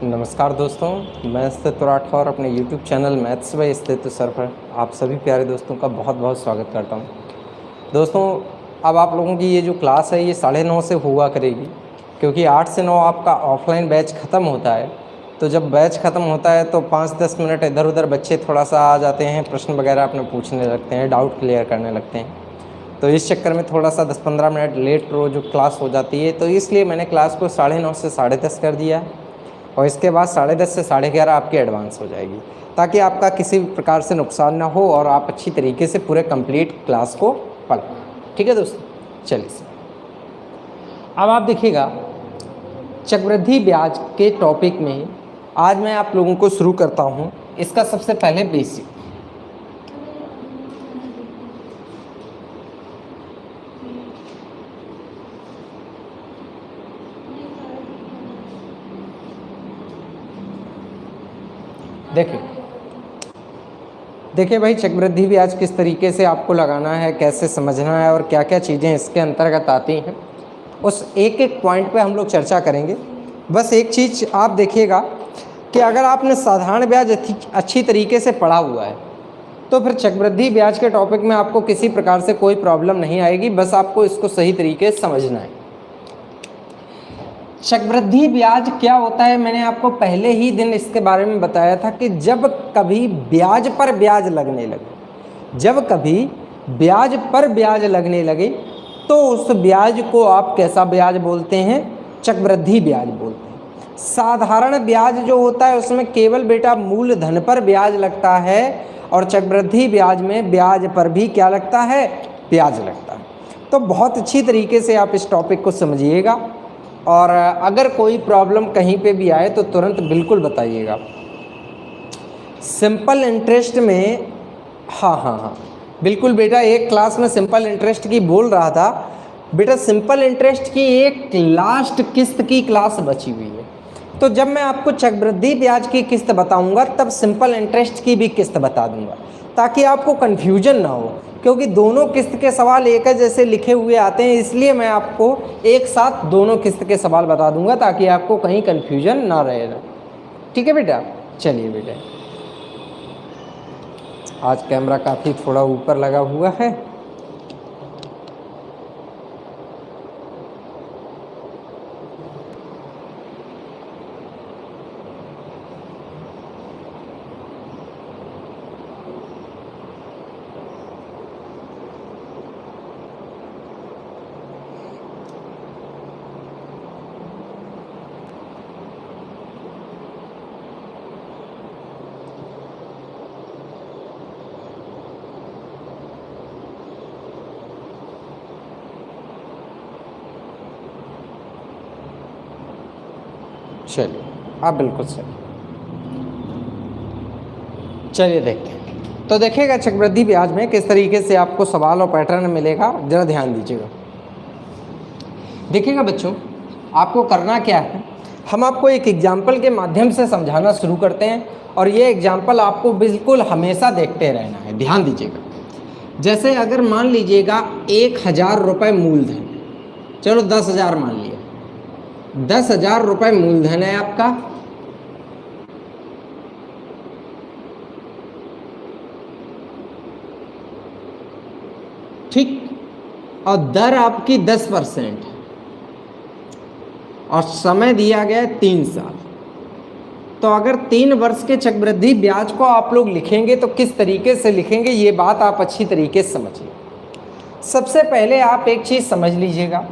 नमस्कार दोस्तों, मैं अस्तित्व राठौर अपने YouTube चैनल मैथ्स बाय अस्तित्व सर पर आप सभी प्यारे दोस्तों का बहुत बहुत स्वागत करता हूं। दोस्तों, अब आप लोगों की ये जो क्लास है ये 9:30 से हुआ करेगी, क्योंकि 8 से 9 आपका ऑफलाइन बैच ख़त्म होता है। तो जब बैच ख़त्म होता है तो 5-10 मिनट इधर उधर बच्चे थोड़ा सा आ जाते हैं, प्रश्न वगैरह अपने पूछने लगते हैं, डाउट क्लियर करने लगते हैं। तो इस चक्कर में थोड़ा सा 10-15 मिनट लेट जो क्लास हो जाती है, तो इसलिए मैंने क्लास को 9:30 से 10:30 कर दिया है। और इसके बाद 10:30 से 11:30 आपकी एडवांस हो जाएगी, ताकि आपका किसी भी प्रकार से नुकसान ना हो और आप अच्छी तरीके से पूरे कंप्लीट क्लास को पढ़। ठीक है दोस्तों, चलिए अब आप देखिएगा चक्रवृद्धि ब्याज के टॉपिक में आज मैं आप लोगों को शुरू करता हूँ। इसका सबसे पहले बेसिक देखिए भाई, चक्रवृद्धि ब्याज किस तरीके से आपको लगाना है, कैसे समझना है और क्या क्या चीज़ें इसके अंतर्गत आती हैं, उस एक एक पॉइंट पे हम लोग चर्चा करेंगे। बस एक चीज़ आप देखिएगा कि अगर आपने साधारण ब्याज अच्छी तरीके से पढ़ा हुआ है तो फिर चक्रवृद्धि ब्याज के टॉपिक में आपको किसी प्रकार से कोई प्रॉब्लम नहीं आएगी। बस आपको इसको सही तरीके से समझना है। चक्रवृद्धि ब्याज क्या होता है, मैंने आपको पहले ही दिन इसके बारे में बताया था कि जब कभी ब्याज पर ब्याज लगने लगे, तो उस ब्याज को आप कैसा ब्याज बोलते हैं? चक्रवृद्धि ब्याज बोलते हैं। साधारण ब्याज जो होता है उसमें केवल बेटा मूलधन पर ब्याज लगता है, और चक्रवृद्धि ब्याज में ब्याज पर भी क्या लगता है? ब्याज लगता है। तो बहुत अच्छी तरीके से आप इस टॉपिक को समझिएगा, और अगर कोई प्रॉब्लम कहीं पे भी आए तो तुरंत बिल्कुल बताइएगा। सिंपल इंटरेस्ट में हाँ बिल्कुल बेटा, एक क्लास में सिंपल इंटरेस्ट की बोल रहा था बेटा। सिंपल इंटरेस्ट की एक लास्ट किस्त की क्लास बची हुई है, तो जब मैं आपको चक्रवृद्धि ब्याज की किस्त बताऊंगा तब सिंपल इंटरेस्ट की भी किस्त बता दूंगा, ताकि आपको कन्फ्यूजन ना हो, क्योंकि दोनों किस्त के सवाल एक जैसे लिखे हुए आते हैं। इसलिए मैं आपको एक साथ दोनों किस्त के सवाल बता दूंगा, ताकि आपको कहीं कन्फ्यूजन ना रहेगा। ठीक है बेटा, चलिए बेटा, आज कैमरा काफ़ी थोड़ा ऊपर लगा हुआ है। चलिए, आप बिल्कुल सही। चलिए देखते हैं। तो देखिएगा चक्रवृद्धि ब्याज में किस तरीके से आपको सवाल और पैटर्न मिलेगा, जरा ध्यान दीजिएगा। देखिएगा बच्चों, आपको करना क्या है, हम आपको एक एग्जाम्पल के माध्यम से समझाना शुरू करते हैं, और ये एग्जाम्पल आपको बिल्कुल हमेशा देखते रहना है। ध्यान दीजिएगा। जैसे अगर मान लीजिएगा 1000 रुपये मूलधन, चलो 10,000 मान लिया, 10,000 रुपये मूलधन है आपका। ठीक, और दर आपकी 10% है, और समय दिया गया है 3 साल। तो अगर 3 वर्ष के चक्रवृद्धि ब्याज को आप लोग लिखेंगे तो किस तरीके से लिखेंगे, ये बात आप अच्छी तरीके से समझिए। सबसे पहले आप एक चीज़ समझ लीजिएगा,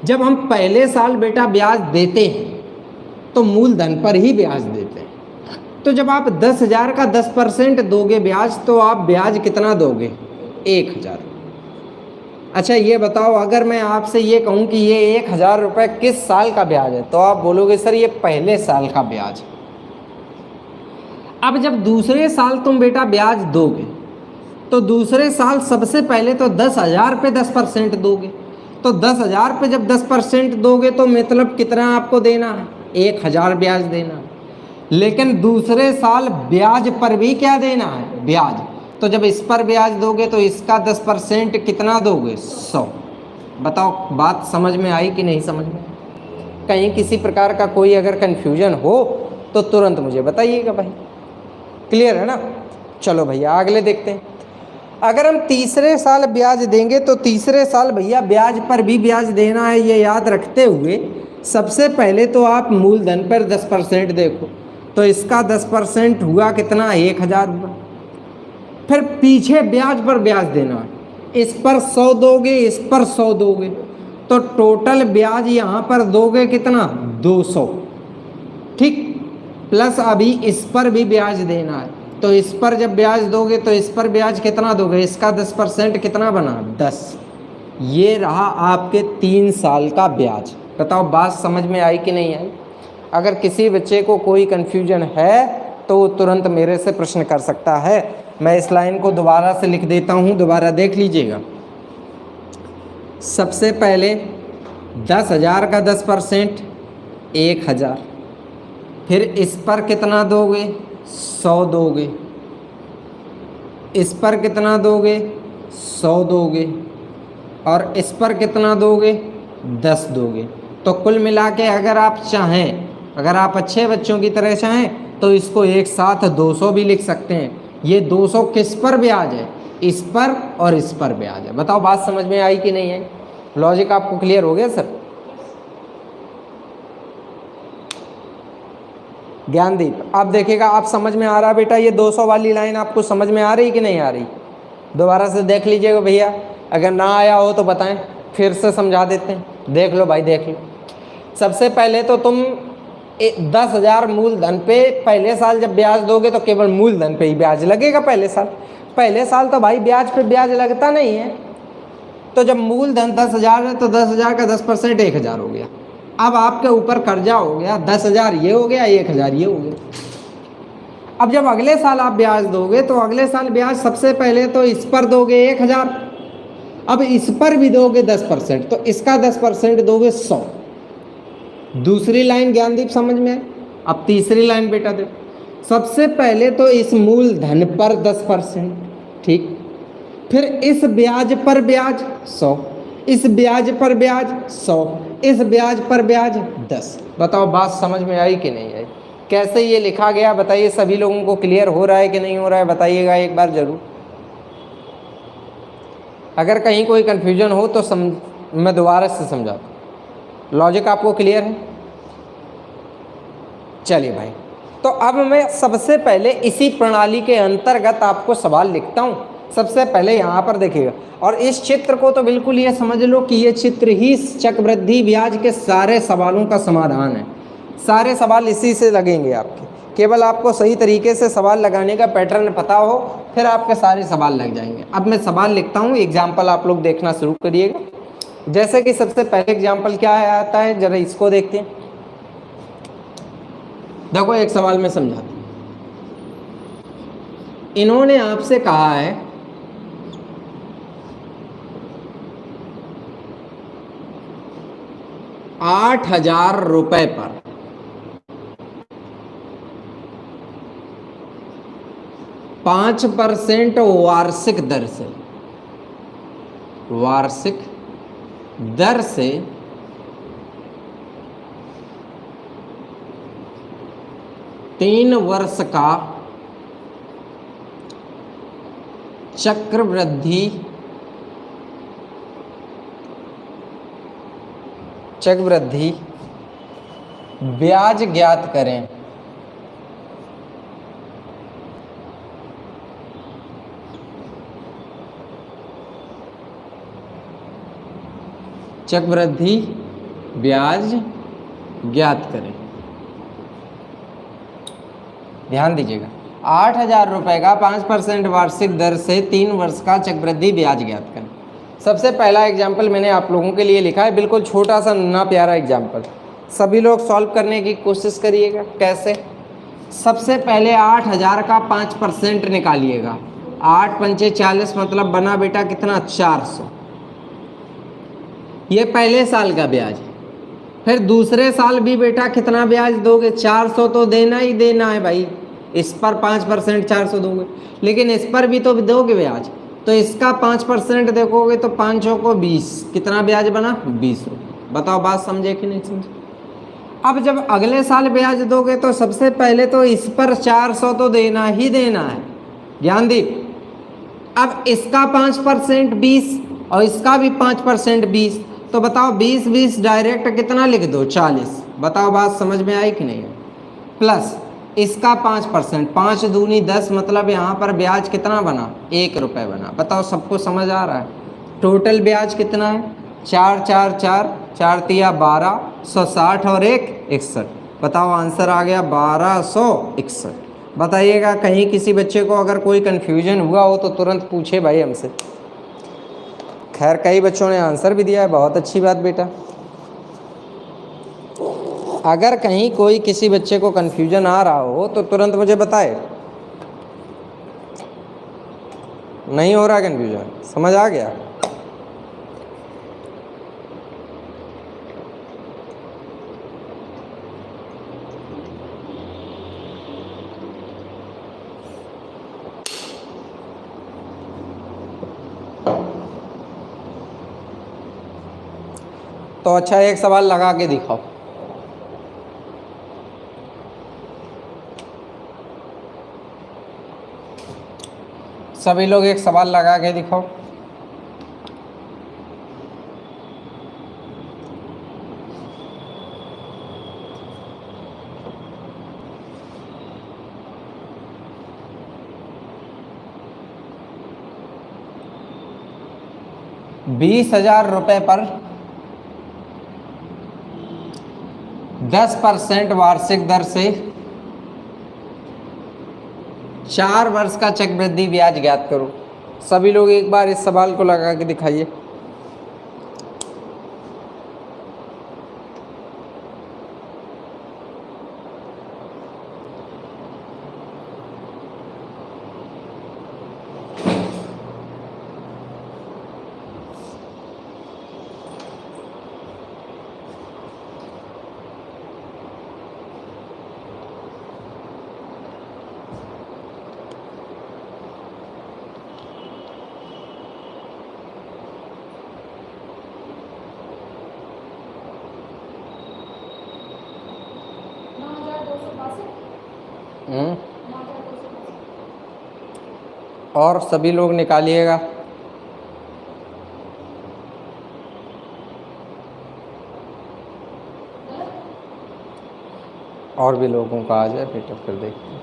जब हम पहले साल बेटा ब्याज देते हैं तो मूलधन पर ही ब्याज देते हैं। तो जब आप 10,000 का 10% दोगे ब्याज, तो आप ब्याज कितना दोगे? 1,000। अच्छा ये बताओ, अगर मैं आपसे ये कहूँ कि ये 1,000 रुपये किस साल का ब्याज है, तो आप बोलोगे सर ये पहले साल का ब्याज। अब जब दूसरे साल तुम बेटा ब्याज दोगे, तो दूसरे साल सबसे पहले तो 10,000 पे 10% दोगे। तो 10,000 पे जब 10% दोगे तो मतलब कितना आपको देना है? 1,000 ब्याज देना है। लेकिन दूसरे साल ब्याज पर भी क्या देना है? ब्याज। तो जब इस पर ब्याज दोगे तो इसका 10% कितना दोगे? 100। बताओ बात समझ में आई कि नहीं समझ में? कहीं किसी प्रकार का कोई अगर कन्फ्यूजन हो तो तुरंत मुझे बताइएगा भाई। क्लियर है ना? चलो भैया अगले देखते हैं। अगर हम तीसरे साल ब्याज देंगे तो तीसरे साल भैया ब्याज पर भी ब्याज देना है, ये याद रखते हुए सबसे पहले तो आप मूलधन पर 10% देखो, तो इसका 10% हुआ कितना? 1000 हुआ। फिर पीछे ब्याज पर ब्याज देना है, इस पर 100 दोगे, इस पर 100 दोगे, तो टोटल ब्याज यहाँ पर दोगे कितना? 200, ठीक। प्लस अभी इस पर भी ब्याज देना है, तो इस पर जब ब्याज दोगे तो इस पर ब्याज कितना दोगे? इसका 10% कितना बना? 10। ये रहा आपके 3 साल का ब्याज। बताओ बात समझ में आई कि नहीं आई? अगर किसी बच्चे को कोई कन्फ्यूजन है तो वो तुरंत मेरे से प्रश्न कर सकता है। मैं इस लाइन को दोबारा से लिख देता हूँ, दोबारा देख लीजिएगा। सबसे पहले 10,000 का 10% 1,000, फिर इस पर कितना दोगे? 100 दोगे, इस पर कितना दोगे? 100 दोगे, और इस पर कितना दोगे? 10 दोगे। तो कुल मिला के अगर आप चाहें, अगर आप अच्छे बच्चों की तरह चाहें तो इसको एक साथ 200 भी लिख सकते हैं। ये 200 किस पर ब्याज है? इस पर और इस पर ब्याज है। बताओ बात समझ में आई कि नहीं आई? लॉजिक आपको क्लियर हो गया सर? ज्ञानदीप, अब देखिएगा, आप समझ में आ रहा है बेटा? ये 200 वाली लाइन आपको समझ में आ रही कि नहीं आ रही? दोबारा से देख लीजिएगा भैया, अगर ना आया हो तो बताएं, फिर से समझा देते हैं। देख लो भाई, देख लो। सबसे पहले तो तुम 10,000 मूलधन पे पहले साल जब ब्याज दोगे तो केवल मूलधन पे ही ब्याज लगेगा पहले साल। पहले साल तो भाई ब्याज पे ब्याज लगता नहीं है। तो जब मूलधन 10,000 है तो 10,000 का 10% 1,000 हो गया। अब आपके ऊपर कर्जा हो गया, 10,000 ये हो गया, 1,000 ये हो गया। अब जब अगले साल आप ब्याज दोगे तो अगले साल ब्याज सबसे पहले तो इस पर दोगे 1,000, अब इस पर भी दोगे 10%, तो इसका 10% दोगे 100। दूसरी लाइन ज्ञानदीप समझ में है? अब तीसरी लाइन बेटा देखो, सबसे पहले तो इस मूलधन पर 10%, ठीक। फिर इस ब्याज पर ब्याज 100, इस ब्याज पर ब्याज 100, इस ब्याज पर ब्याज 10। बताओ बात समझ में आई कि नहीं आई? कैसे ये लिखा गया बताइए? सभी लोगों को क्लियर हो रहा है कि नहीं हो रहा है? बताइएगा एक बार जरूर। अगर कहीं कोई कन्फ्यूजन हो तो मैं दोबारा से समझाता हूँ। लॉजिक आपको क्लियर है? चलिए भाई, तो अब मैं सबसे पहले इसी प्रणाली के अंतर्गत आपको सवाल लिखता हूँ। सबसे पहले यहाँ पर देखिएगा, और इस चित्र को तो बिल्कुल ये समझ लो कि ये चित्र ही चक्रवृद्धि ब्याज के सारे सवालों का समाधान है। सारे सवाल इसी से लगेंगे आपके। केवल आपको सही तरीके से सवाल लगाने का पैटर्न पता हो, फिर आपके सारे सवाल लग जाएंगे। अब मैं सवाल लिखता हूँ, एग्जाम्पल आप लोग देखना शुरू करिएगा। जैसे कि सबसे पहले एग्जाम्पल क्या आता है, जरा इसको देखते हैं। देखो एक सवाल मैं समझाता हूँ। इन्होंने आपसे कहा है 8,000 रुपए पर 5% वार्षिक दर से 3 वर्ष का चक्रवृद्धि ब्याज ज्ञात करें। चक्रवृद्धि ब्याज ज्ञात करें। ध्यान दीजिएगा, 8,000 रुपए का 5% वार्षिक दर से 3 वर्ष का चक्रवृद्धि ब्याज ज्ञात करें। सबसे पहला एग्जाम्पल मैंने आप लोगों के लिए लिखा है, बिल्कुल छोटा सा नन्हा प्यारा एग्जाम्पल। सभी लोग सॉल्व करने की कोशिश करिएगा। कैसे? सबसे पहले 8,000 का 5% निकालिएगा। 8 पंचे 40 मतलब बना बेटा कितना? 400। ये पहले साल का ब्याज है। फिर दूसरे साल भी बेटा कितना ब्याज दोगे? 400 तो देना ही देना है भाई। इस पर 5% 400 दोगे, लेकिन इस पर भी तो दोगे ब्याज, तो इसका 5% देखोगे तो 5 को 20, कितना ब्याज बना? 20 रुपये। बताओ बात समझे कि नहीं समझे? अब जब अगले साल ब्याज दोगे तो सबसे पहले तो इस पर 400 तो देना ही देना है ज्ञानदीप। अब इसका 5% 20 और इसका भी 5% 20, तो बताओ 20 डायरेक्ट कितना लिख दो 40। बताओ बात समझ में आई कि नहीं? प्लस इसका 5%, 5 दूनी 10, मतलब यहाँ पर ब्याज कितना बना? 1 रुपये बना। बताओ सबको समझ आ रहा है? टोटल ब्याज कितना है? 4 4 4 4 तिया 12, 160 और 1 61। बताओ आंसर आ गया 1261। बताइएगा कहीं किसी बच्चे को अगर कोई कन्फ्यूजन हुआ हो तो तुरंत पूछे भाई हमसे। खैर कई बच्चों ने आंसर भी दिया है, बहुत अच्छी बात बेटा। अगर कहीं कोई किसी बच्चे को कन्फ्यूजन आ रहा हो तो तुरंत मुझे बताए। नहीं हो रहा कन्फ्यूजन? समझ आ गया? तो अच्छा एक सवाल लगा के दिखाओ। सभी लोग एक सवाल लगा के दिखाओ। ₹20,000 पर 10% वार्षिक दर से 4 वर्ष का चक्रवृद्धि ब्याज ज्ञात करो। सभी लोग एक बार इस सवाल को लगा के दिखाइए। और सभी लोग निकालिएगा। और भी लोगों का आ जाए बेटा, फिर देखते हैं।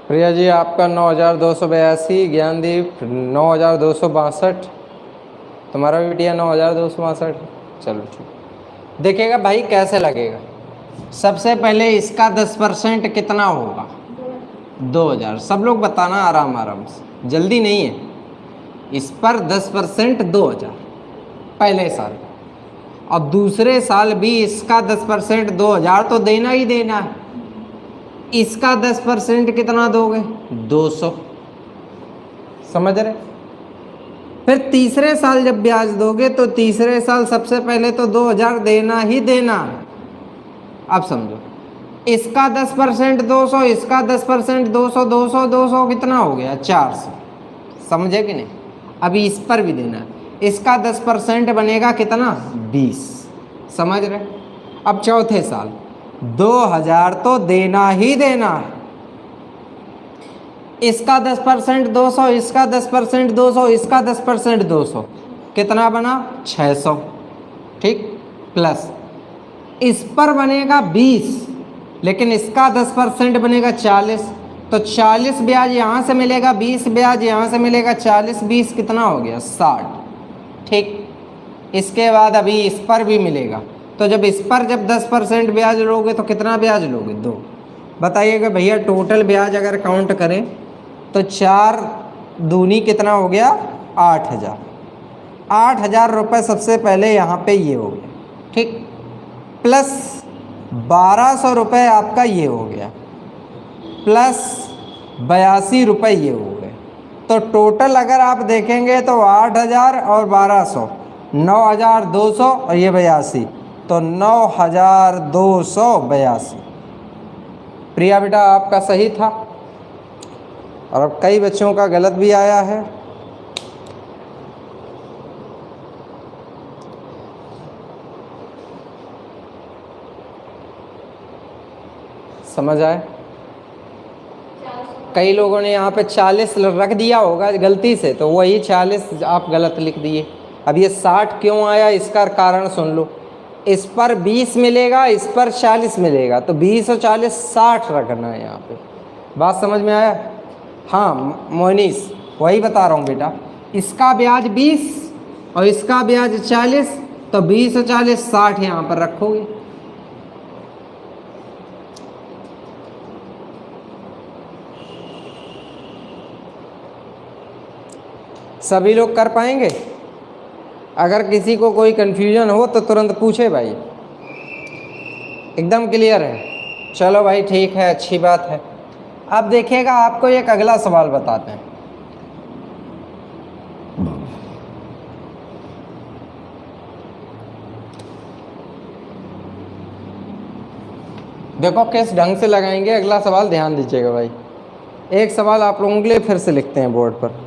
प्रिया जी आपका 9,282, ज्ञानदीप 9,262, तुम्हारा भी बिटिया 9,262। चलो ठीक। देखिएगा भाई कैसे लगेगा। सबसे पहले इसका 10% कितना होगा? 2,000। सब लोग बताना आराम आराम से, जल्दी नहीं है। इस पर 10% 2,000 पहले साल, और दूसरे साल भी इसका 10% 2,000 तो देना ही देना है। इसका 10% कितना दोगे? 200। समझ रहे? फिर तीसरे साल जब ब्याज दोगे तो तीसरे साल सबसे पहले तो 2,000 देना ही देना है। अब समझो, इसका 10% 200, इसका 10% 200, 200 200 कितना हो गया? 400। समझे कि नहीं? अभी इस पर भी देना है। इसका 10% बनेगा कितना? 20। समझ रहे? अब चौथे साल 2,000 तो देना ही देना है। इसका 10% 200, इसका 10% 200, इसका 10% 200, कितना बना? 600। ठीक। प्लस इस पर बनेगा 20, लेकिन इसका 10% बनेगा 40, तो 40 ब्याज यहाँ से मिलेगा, 20 ब्याज यहाँ से मिलेगा, 40 20 कितना हो गया? 60। ठीक। इसके बाद अभी इस पर भी मिलेगा, तो जब इस पर जब 10% ब्याज लोगे तो कितना ब्याज लोगे? 2। बताइएगा भैया टोटल ब्याज अगर काउंट करें तो 4 दूनी कितना हो गया? 8,000। 8,000 रुपये सबसे पहले यहाँ पे ये हो गया। ठीक। प्लस 1,200 रुपये आपका ये हो गया, प्लस 82 रुपये ये हो गए। तो टोटल अगर आप देखेंगे तो 8,000 और 1,200 9,200 और ये 82, तो 9,282। प्रिया बेटा आपका सही था, और अब कई बच्चों का गलत भी आया है। समझ आए? कई लोगों ने यहाँ पे 40 रख दिया होगा गलती से, तो वही 40 आप गलत लिख दिए। अब ये 60 क्यों आया, इसका कारण सुन लो। इस पर 20 मिलेगा, इस पर 40 मिलेगा, तो 20 और 40 60 रखना है यहाँ पे। बात समझ में आया? हाँ मोहनीस, वही बता रहा हूँ बेटा। इसका ब्याज 20 और इसका ब्याज 40, तो 20 और 40 60 यहाँ पर रखोगे। सभी लोग कर पाएंगे? अगर किसी को कोई कन्फ्यूजन हो तो तुरंत पूछे भाई। एकदम क्लियर है? चलो भाई ठीक है, अच्छी बात है। अब देखिएगा, आपको एक अगला सवाल बताते हैं। देखो किस ढंग से लगाएंगे अगला सवाल, ध्यान दीजिएगा भाई। एक सवाल आप लोगों के लिए फिर से लिखते हैं बोर्ड पर।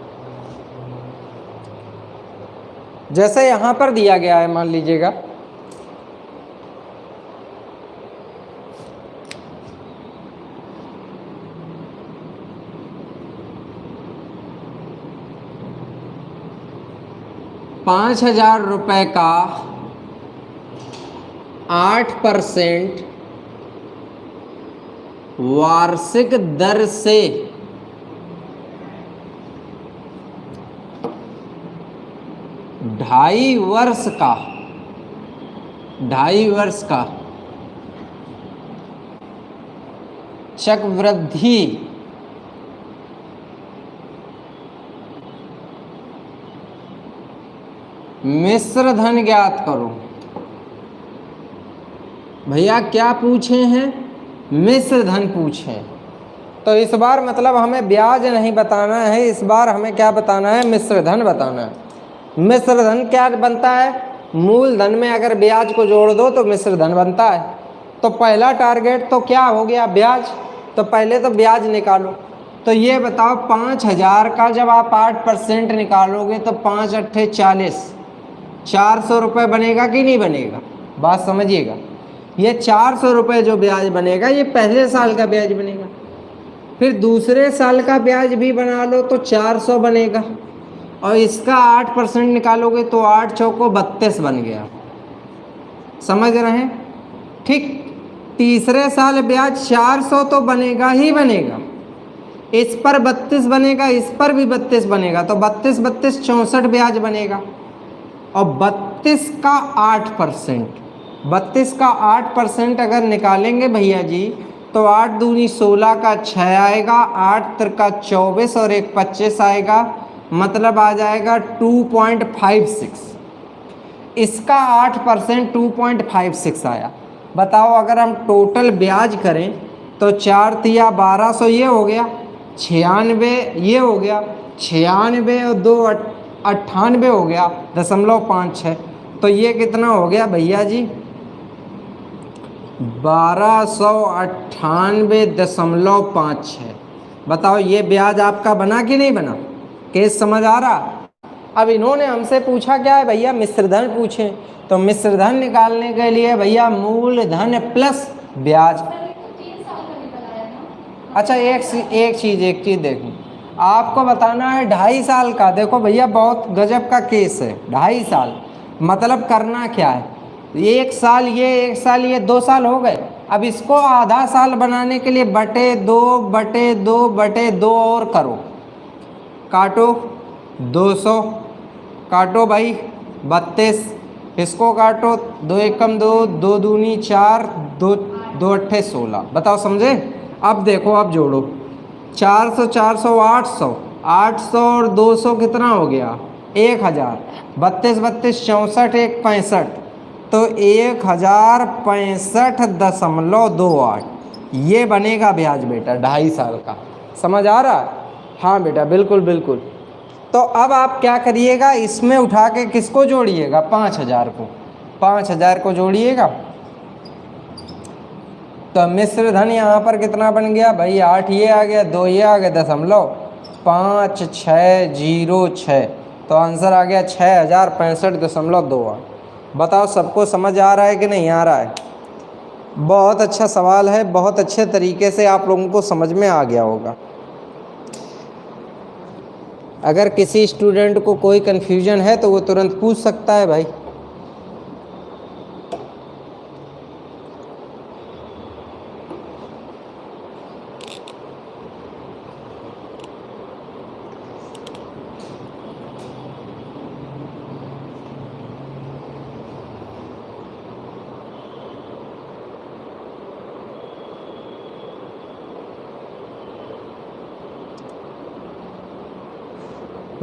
जैसे यहां पर दिया गया है, मान लीजिएगा ₹5,000 का 8% वार्षिक दर से ढाई वर्ष का चक्रवृद्धि मिश्र धन ज्ञात करो। भैया क्या पूछे हैं? मिश्र धन पूछे। तो इस बार मतलब हमें ब्याज नहीं बताना है, इस बार हमें क्या बताना है? मिश्र धन बताना है। मिश्र धन क्या बनता है? मूलधन में अगर ब्याज को जोड़ दो तो मिश्र धन बनता है। तो पहला टारगेट तो क्या हो गया? ब्याज। तो पहले तो ब्याज निकालो। तो ये बताओ 5,000 का जब आप 8% निकालोगे तो 5 अट्ठे 40, 400 रुपये बनेगा कि नहीं बनेगा? बात समझिएगा। ये 400 रुपये जो ब्याज बनेगा ये पहले साल का ब्याज बनेगा। फिर दूसरे साल का ब्याज भी बना लो तो 400 बनेगा, और इसका 8% निकालोगे तो 8 चौको 32 बन गया। समझ रहे हैं? ठीक। तीसरे साल ब्याज 400 तो बनेगा ही बनेगा, इस पर 32 बनेगा, इस पर भी 32 बनेगा, तो 32 32 64 ब्याज बनेगा। और 32 का 8% अगर निकालेंगे भैया जी तो 8 दूनी 16 का 6 आएगा, 8 त्रिका 24 और 1 25 आएगा, मतलब आ जाएगा 2.56। इसका 8% 2.56 आया। बताओ अगर हम टोटल ब्याज करें तो 4 तिया 1200 ये हो गया, 96 ये हो गया, 96 और 2 98 हो गया, 0.56। तो ये कितना हो गया भैया जी? 1298.56। बताओ ये ब्याज आपका बना कि नहीं बना? केस समझ आ रहा? अब इन्होंने हमसे पूछा क्या है भैया? मिश्रधन पूछे। तो मिश्रधन निकालने के लिए भैया मूलधन प्लस ब्याज। अच्छा एक चीज़ देखो, आपको बताना है 2.5 साल का। देखो भैया बहुत गजब का केस है। 2.5 साल मतलब करना क्या है? 1 साल ये 1 साल ये 2 साल हो गए। अब इसको आधा साल बनाने के लिए बटे 2 और करो। काटो 200, काटो भाई 32, इसको काटो 2 एकम 2, 2 दूनी 4, 2 अट्ठे 16। बताओ समझे? अब देखो, अब जोड़ो 400 400 800, 800 और 200 कितना हो गया? 1000। 32 32 64 1 65, तो 1065.28 ये बनेगा ब्याज बेटा 2.5 साल का। समझ आ रहा है? हाँ बेटा बिल्कुल बिल्कुल। तो अब आप क्या करिएगा, इसमें उठा के किसको जोड़िएगा? 5000 को। 5000 को जोड़िएगा तो मिश्र धन यहाँ पर कितना बन गया भाई, 8 ये आ गया, 2 ये आ गया, 5,606। तो आंसर आ गया 6065.28। बताओ सबको समझ आ रहा है कि नहीं आ रहा है? बहुत अच्छा सवाल है, बहुत अच्छे तरीके से आप लोगों को समझ में आ गया होगा। अगर किसी स्टूडेंट को कोई कन्फ्यूजन है तो वो तुरंत पूछ सकता है भाई।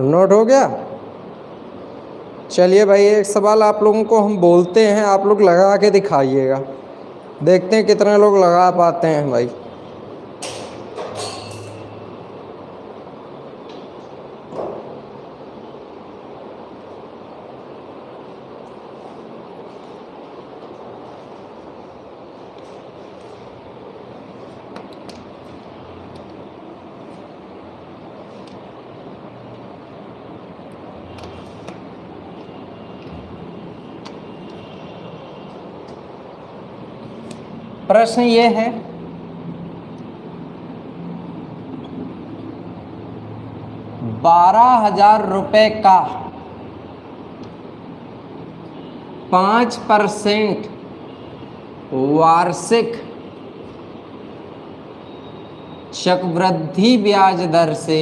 नोट हो गया? चलिए भाई, एक सवाल आप लोगों को हम बोलते हैं, आप लोग लगा के दिखाइएगा, देखते हैं कितने लोग लगा पाते हैं भाई। प्रश्न ये है, ₹12,000 का 5% वार्षिक चक्रवृद्धि ब्याज दर से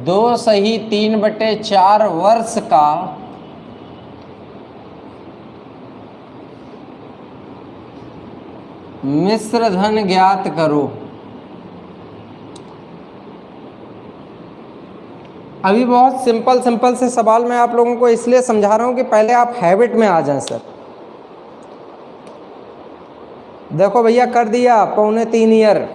2/3/4 वर्ष का मिश्र धन ज्ञात करो। अभी बहुत सिंपल से सवाल मैं आप लोगों को इसलिए समझा रहा हूं कि पहले आप हैबिट में आ जाएं सर। देखो भैया, कर दिया 3.25 ईयर।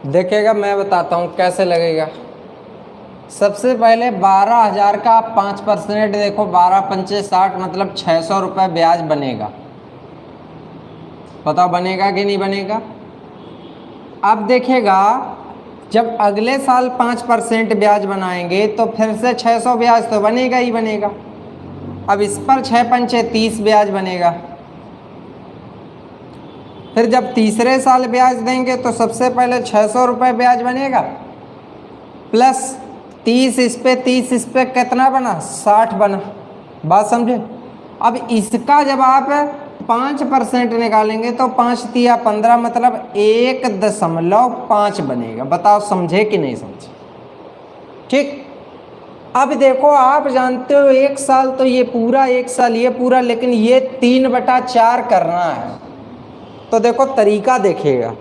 देखिएगा, मैं बताता हूँ कैसे लगेगा। सबसे पहले 12,000 का 5% देखो, 12×5 = 60, मतलब 600 रुपये ब्याज बनेगा। बताओ बनेगा कि नहीं बनेगा? अब देखिएगा, जब अगले साल 5% ब्याज बनाएंगे तो फिर से 600 ब्याज तो बनेगा ही बनेगा। अब इस पर 6×5 = 30 ब्याज बनेगा। फिर जब तीसरे साल ब्याज देंगे तो सबसे पहले 600 रुपये ब्याज बनेगा, प्लस 30 इस पे 30 इस पे, कितना बना? 60 बना। बात समझे? अब इसका जब आप 5% निकालेंगे तो 5 तिया 15, मतलब 1.5 बनेगा। बताओ समझे कि नहीं समझे? ठीक। अब देखो, आप जानते हो 1 साल तो ये पूरा, 1 साल ये पूरा, लेकिन ये 3/4 करना है। तो देखो तरीका देखिएगा,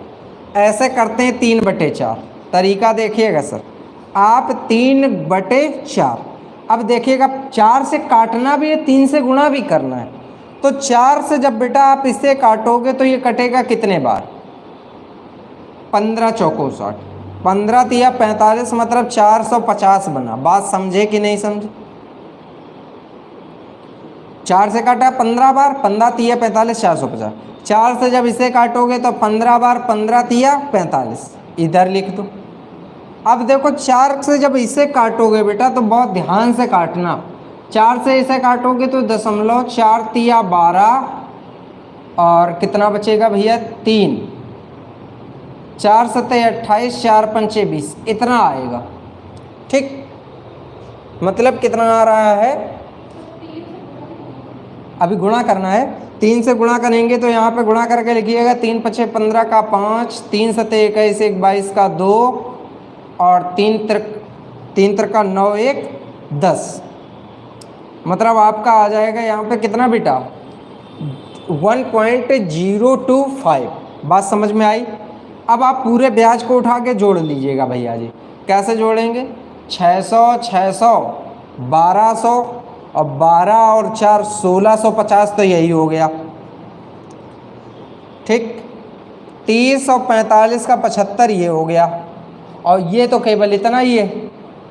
ऐसे करते हैं 3/4। तरीका देखिएगा सर, आप 3/4। अब देखिएगा, 4 से काटना भी है, 3 से गुणा भी करना है। तो 4 से जब बेटा आप इसे काटोगे तो ये कटेगा कितने बार? 15 चौको 60, 15 तिया 45, मतलब 450 बना। बात समझे कि नहीं समझे? 4 से काटा 15 बार, 15 तिया 45, 450। 4 से जब इसे काटोगे तो 15 बार, 15 तिया 45, इधर लिख दो। अब देखो 4 से जब इसे काटोगे बेटा तो बहुत ध्यान से काटना। 4 से इसे काटोगे तो 0.4 तिया 12, और कितना बचेगा भैया? 3, 4 सत्ते 28, 4 पंचे 20, इतना आएगा। ठीक, मतलब कितना आ रहा है? अभी गुणा करना है। 3 से गुणा करेंगे तो यहाँ पे गुणा करके लिखिएगा 3 पछे 15 का 5, 3 सत्ते 21, 1 22 का 2, और 3 त्रिका 9, 1 10। मतलब आपका आ जाएगा यहाँ पे कितना बेटा? 1.025। बात समझ में आई? अब आप पूरे ब्याज को उठा के जोड़ लीजिएगा भैया जी। कैसे जोड़ेंगे? 600, 600, 1200, और 12 और 4 1650, तो यही हो गया। ठीक, 30 और 45 का 75, ये हो गया। और ये तो केवल इतना ही है,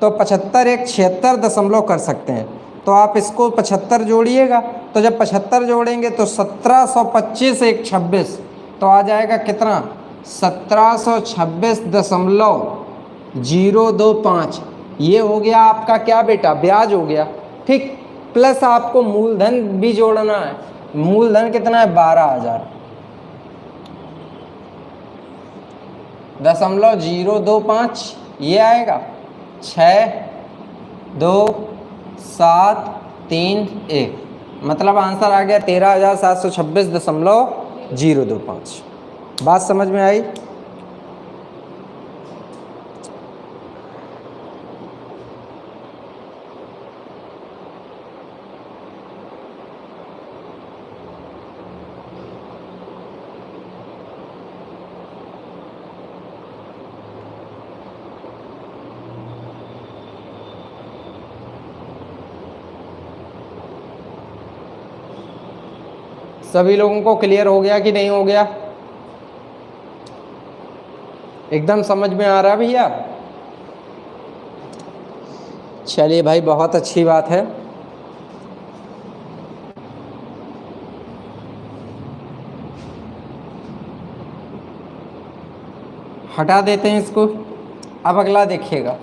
तो 75 एक 76 दशमलव कर सकते हैं। तो आप इसको 75 जोड़िएगा, तो जब 75 जोड़ेंगे तो 1725 एक 26, तो आ जाएगा कितना? 1726.025। ये हो गया आपका क्या बेटा? ब्याज हो गया। ठीक, प्लस आपको मूलधन भी जोड़ना है। मूलधन कितना है? 12,000। 0.025 ये आएगा 62731, मतलब आंसर आ गया 13,726.025। बात समझ में आई? सभी लोगों को क्लियर हो गया कि नहीं हो गया? एकदम समझ में आ रहा है भैया? चलिए भाई, बहुत अच्छी बात है। हटा देते हैं इसको। अब अगला देखिएगा।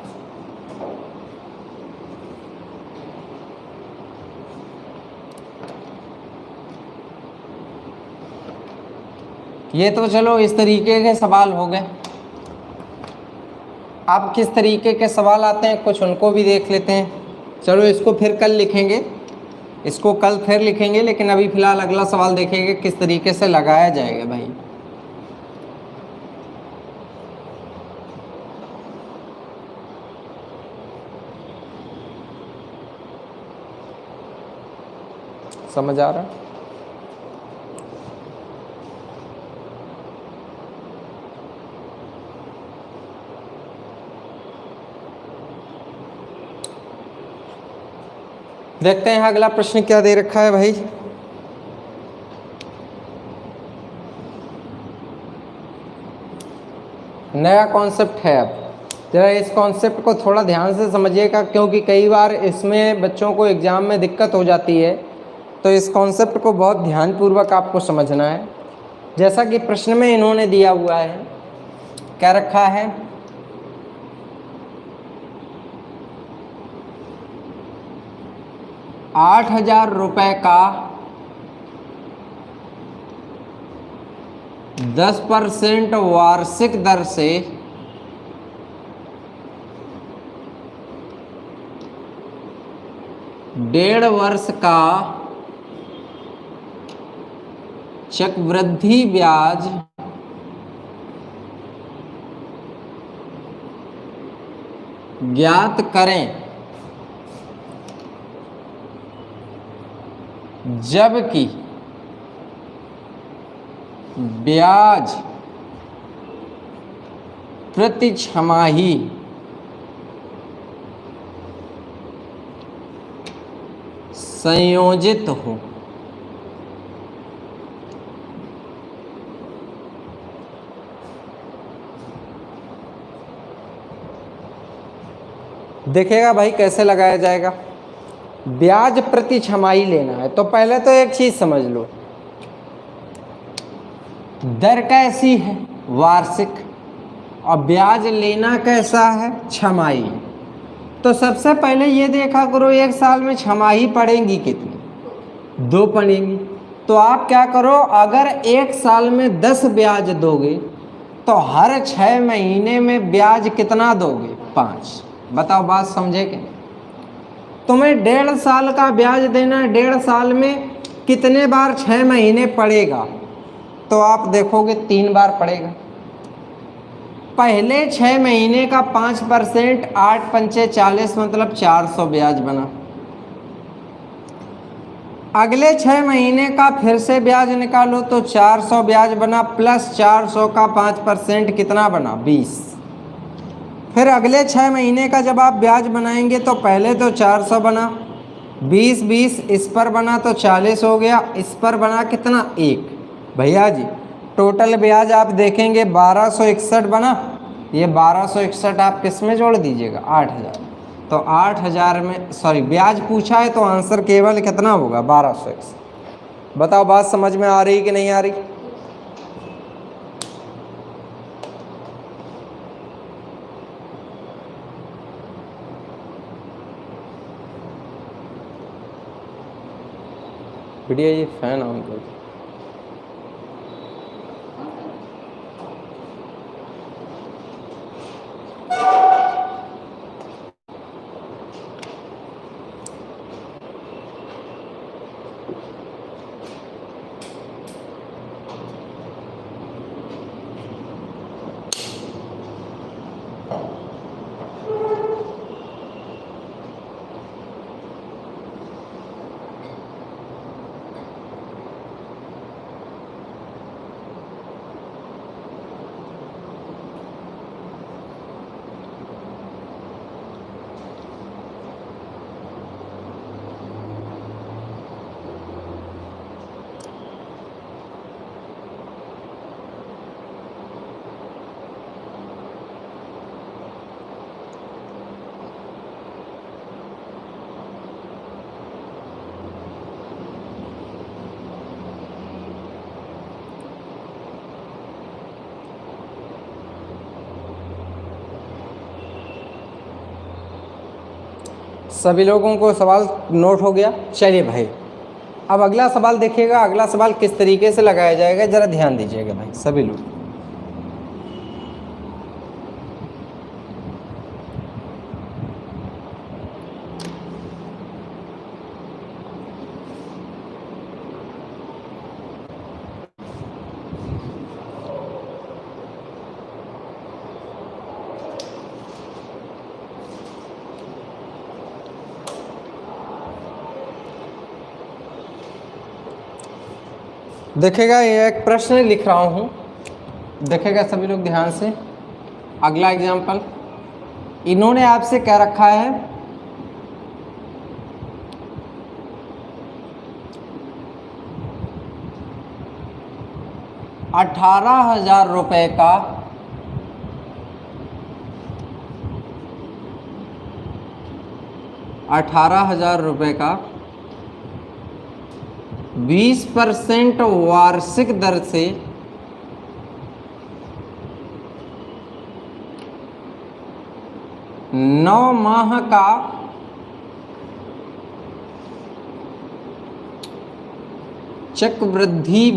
ये तो चलो इस तरीके के सवाल हो गए। अब किस तरीके के सवाल आते हैं कुछ उनको भी देख लेते हैं। चलो इसको फिर कल लिखेंगे, इसको कल फिर लिखेंगे, लेकिन अभी फ़िलहाल अगला सवाल देखेंगे किस तरीके से लगाया जाएगा भाई। समझ आ रहा है? देखते हैं अगला प्रश्न क्या दे रखा है भाई। नया कॉन्सेप्ट है। अब जरा इस कॉन्सेप्ट को थोड़ा ध्यान से समझिएगा, क्योंकि कई बार इसमें बच्चों को एग्ज़ाम में दिक्कत हो जाती है। तो इस कॉन्सेप्ट को बहुत ध्यानपूर्वक आपको समझना है। जैसा कि प्रश्न में इन्होंने दिया हुआ है, क्या रखा है? 8,000 रुपये का 10% वार्षिक दर से डेढ़ वर्ष का चक्रवृद्धि ब्याज ज्ञात करें, जबकि ब्याज प्रति छमाही संयोजित हो। देखिएगा भाई कैसे लगाया जाएगा। ब्याज प्रति छमाही लेना है तो पहले तो एक चीज समझ लो, दर कैसी है, वार्षिक, और ब्याज लेना कैसा है, छमाही। तो सबसे पहले ये देखा करो एक साल में छमाही पड़ेंगी कितनी, 2 पड़ेंगी। तो आप क्या करो, अगर एक साल में 10 ब्याज दोगे तो हर 6 महीने में ब्याज कितना दोगे, 5। बताओ बात समझे कि तुम्हें 1.5 साल का ब्याज देना है, 1.5 साल में कितने बार 6 महीने पड़ेगा, तो आप देखोगे 3 बार पड़ेगा। पहले 6 महीने का 5%, 8 पंचे 40, मतलब 400 ब्याज बना। अगले 6 महीने का फिर से ब्याज निकालो तो 400 ब्याज बना, प्लस 400 का 5% कितना बना, 20। फिर अगले 6 महीने का जब आप ब्याज बनाएंगे तो पहले तो 400 बना, 20 20 इस पर बना तो 40 हो गया, इस पर बना कितना, 1। भैया जी टोटल ब्याज आप देखेंगे 1261 बना। ये 1261 आप किस में जोड़ दीजिएगा, 8000। तो 8000 में, सॉरी ब्याज पूछा है तो आंसर केवल कितना होगा, 1261। बताओ बात समझ में आ रही कि नहीं आ रही। बढ़िया, ये फैन ऑन कर। सभी लोगों को सवाल नोट हो गया। चलिए भाई अब अगला सवाल देखिएगा, अगला सवाल किस तरीके से लगाया जाएगा जरा ध्यान दीजिएगा भाई सभी लोग। देखेगा ये एक प्रश्न लिख रहा हूँ, देखेगा सभी लोग ध्यान से। अगला एग्जाम्पल इन्होंने आपसे क्या रखा है, 18,000 रुपये का 18,000 रुपये का 20% वार्षिक दर से नौ माह का चक्रवृद्धि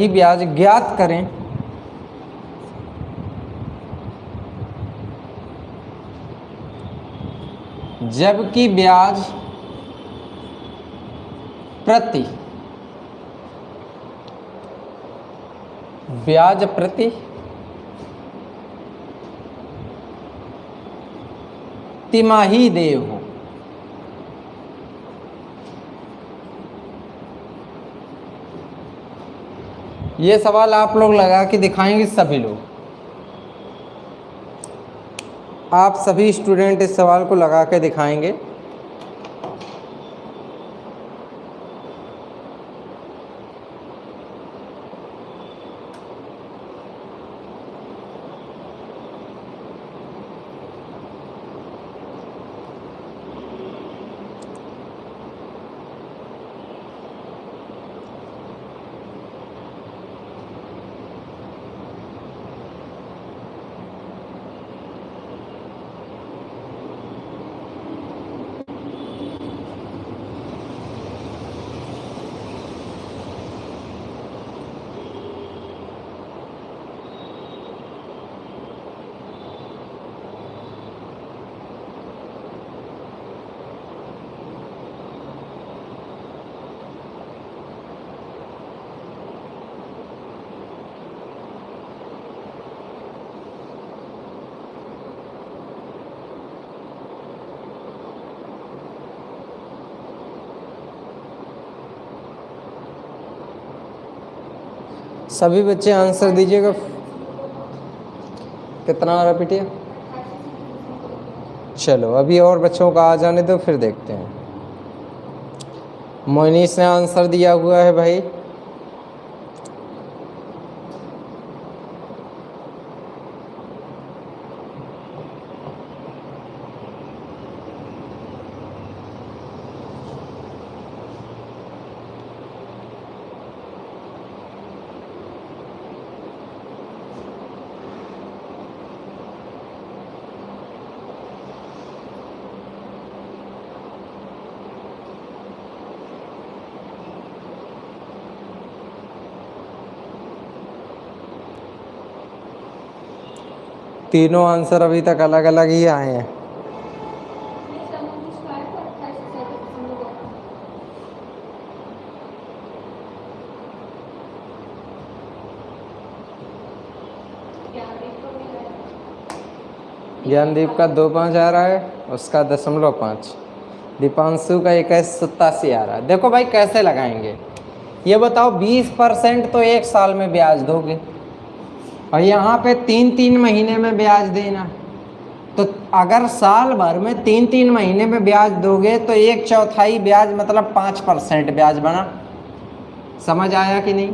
ब्याज ज्ञात करें। जबकि ब्याज प्रति तिमाही देय हो। ये सवाल आप लोग लगा के दिखाएंगे सभी लोग, आप सभी स्टूडेंट इस सवाल को लगा के दिखाएंगे। सभी बच्चे आंसर दीजिएगा। कितना आ रहा बेटिया? चलो अभी और बच्चों का आ जाने दो, फिर देखते हैं। मोइनीस ने आंसर दिया हुआ है भाई। तीनों आंसर अभी तक अलग अलग ही आए हैं। ज्ञानदीप का 2.5 आ रहा है, उसका 0.5। दीपांशु का 2187 आ रहा है। देखो भाई कैसे लगाएंगे ये बताओ। 20% तो एक साल में ब्याज दोगे और यहाँ पे 3-3 महीने में ब्याज देना। तो अगर साल भर में 3-3 महीने में ब्याज दोगे तो 1/4 ब्याज मतलब 5% ब्याज बना। समझ आया कि नहीं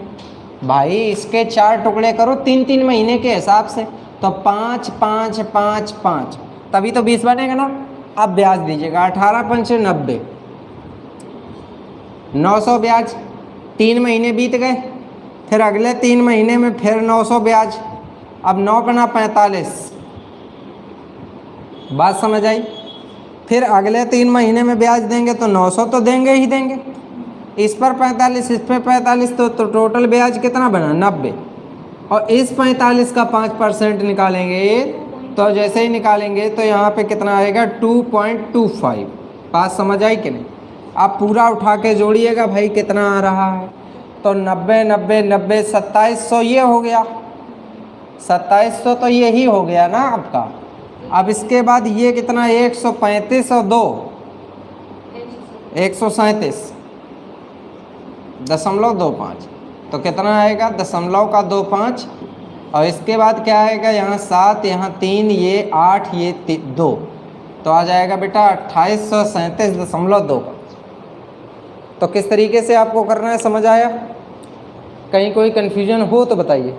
भाई? इसके 4 टुकड़े करो 3-3 महीने के हिसाब से, तो 5 5 5 5, तभी तो 20 बनेगा ना। अब ब्याज दीजिएगा 18 × 90, 900 ब्याज। 3 महीने बीत गए, फिर अगले 3 महीने में फिर 900 ब्याज। अब 9 × 45, बात समझ आई? फिर अगले 3 महीने में ब्याज देंगे तो 900 तो देंगे ही देंगे। इस पर 45, इस पर 45, तो टोटल ब्याज कितना बना? 90। और इस 45 का 5% निकालेंगे, तो जैसे ही निकालेंगे तो यहाँ पे कितना आएगा? 2.25। बात समझ आई कि नहीं? आप पूरा उठा के जोड़िएगा भाई कितना आ रहा है। तो 90 90 90 2700 ये हो गया। 2700 तो ये ही हो गया ना आपका। अब इसके बाद ये कितना? 135 और 2 137.25, तो कितना आएगा? 0.25। और इसके बाद क्या आएगा? यहाँ 7, यहाँ 3, ये 8, ये 2, तो आ जाएगा बेटा 2837.2। तो किस तरीके से आपको करना है, समझ आया? कहीं कोई कन्फ्यूजन हो तो बताइए।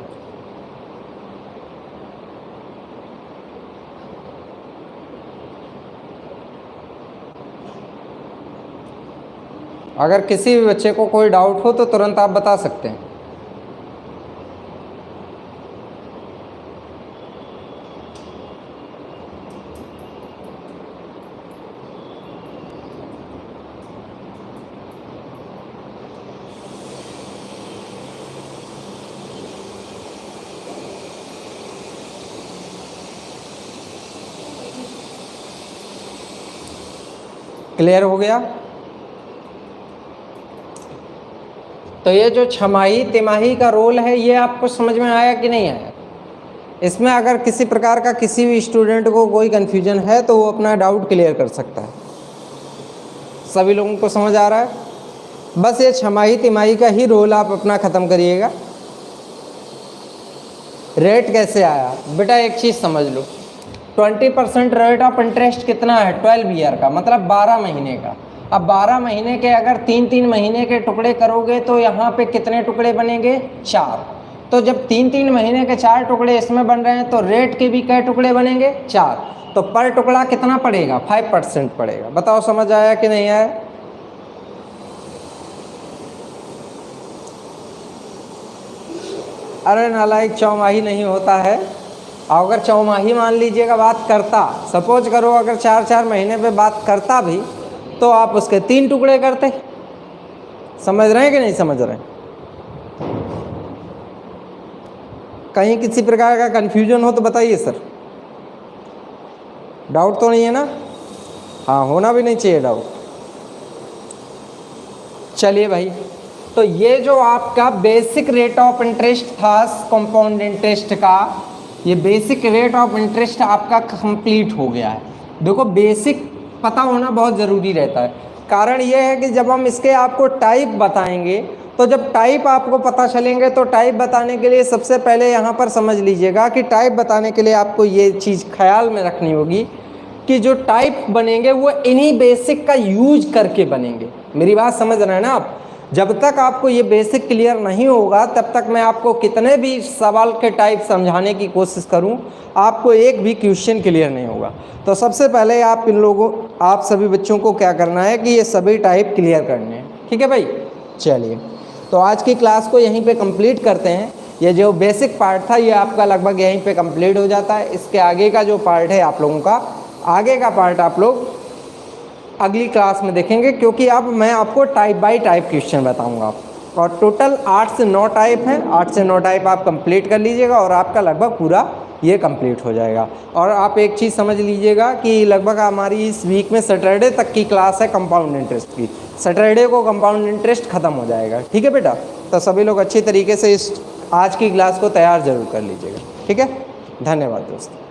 अगर किसी भी बच्चे को कोई डाउट हो तो तुरंत आप बता सकते हैं। क्लियर हो गया? तो ये जो छमाही तिमाही का रोल है ये आपको समझ में आया कि नहीं आया? इसमें अगर किसी प्रकार का किसी भी स्टूडेंट को कोई कन्फ्यूजन है तो वो अपना डाउट क्लियर कर सकता है। सभी लोगों को समझ आ रहा है? बस ये छमाही तिमाही का ही रोल आप अपना ख़त्म करिएगा। रेट कैसे आया बेटा? एक चीज़ समझ लो, 20% रेट ऑफ इंटरेस्ट कितना है? 12 ईयर का, मतलब 12 महीने का। अब 12 महीने के अगर 3-3 महीने के टुकड़े करोगे तो यहाँ पे कितने टुकड़े बनेंगे? 4। तो जब 3-3 महीने के 4 टुकड़े इसमें बन रहे हैं तो रेट के भी क्या टुकड़े बनेंगे? 4। तो पर टुकड़ा कितना पड़ेगा? 5% पड़ेगा। बताओ समझ आया कि नहीं आया? अरे नालायक, चौमाही नहीं होता है। अगर चौमाही मान लीजिएगा बात करता, सपोज करो अगर 4-4 महीने पे बात करता भी, तो आप उसके 3 टुकड़े करते। समझ रहे हैं कि नहीं समझ रहे हैं? कहीं किसी प्रकार का कन्फ्यूजन हो तो बताइए सर। डाउट तो नहीं है ना? हाँ, होना भी नहीं चाहिए डाउट। चलिए भाई, तो ये जो आपका बेसिक रेट ऑफ इंटरेस्ट था कंपाउंड इंटरेस्ट का, ये बेसिक रेट ऑफ इंटरेस्ट आपका कंप्लीट हो गया है। देखो बेसिक पता होना बहुत ज़रूरी रहता है। कारण ये है कि जब हम इसके आपको टाइप बताएंगे तो जब टाइप आपको पता चलेंगे तो टाइप बताने के लिए सबसे पहले यहाँ पर समझ लीजिएगा कि टाइप बताने के लिए आपको ये चीज़ ख्याल में रखनी होगी कि जो टाइप बनेंगे वो इन्हीं बेसिक का यूज करके बनेंगे। मेरी बात समझ रहे हैं ना आप? जब तक आपको ये बेसिक क्लियर नहीं होगा तब तक मैं आपको कितने भी सवाल के टाइप समझाने की कोशिश करूं, आपको एक भी क्वेश्चन क्लियर नहीं होगा। तो सबसे पहले आप सभी बच्चों को क्या करना है कि ये सभी टाइप क्लियर करने हैं। ठीक है भाई, चलिए तो आज की क्लास को यहीं पे कंप्लीट करते हैं। ये जो बेसिक पार्ट था ये आपका लगभग यहीं पे कंप्लीट हो जाता है। इसके आगे का जो पार्ट है आप लोगों का, आगे का पार्ट आप लोग अगली क्लास में देखेंगे, क्योंकि अब मैं आपको टाइप बाय टाइप क्वेश्चन बताऊंगा। और टोटल 8 से 9 टाइप हैं, 8 से 9 टाइप आप कंप्लीट कर लीजिएगा और आपका लगभग पूरा ये कंप्लीट हो जाएगा। और आप एक चीज़ समझ लीजिएगा कि लगभग हमारी इस वीक में सैटरडे तक की क्लास है कंपाउंड इंटरेस्ट की। सैटरडे को कंपाउंड इंटरेस्ट ख़त्म हो जाएगा। ठीक है बेटा, तो सभी लोग अच्छी तरीके से इस आज की क्लास को तैयार ज़रूर कर लीजिएगा। ठीक है, धन्यवाद दोस्तों।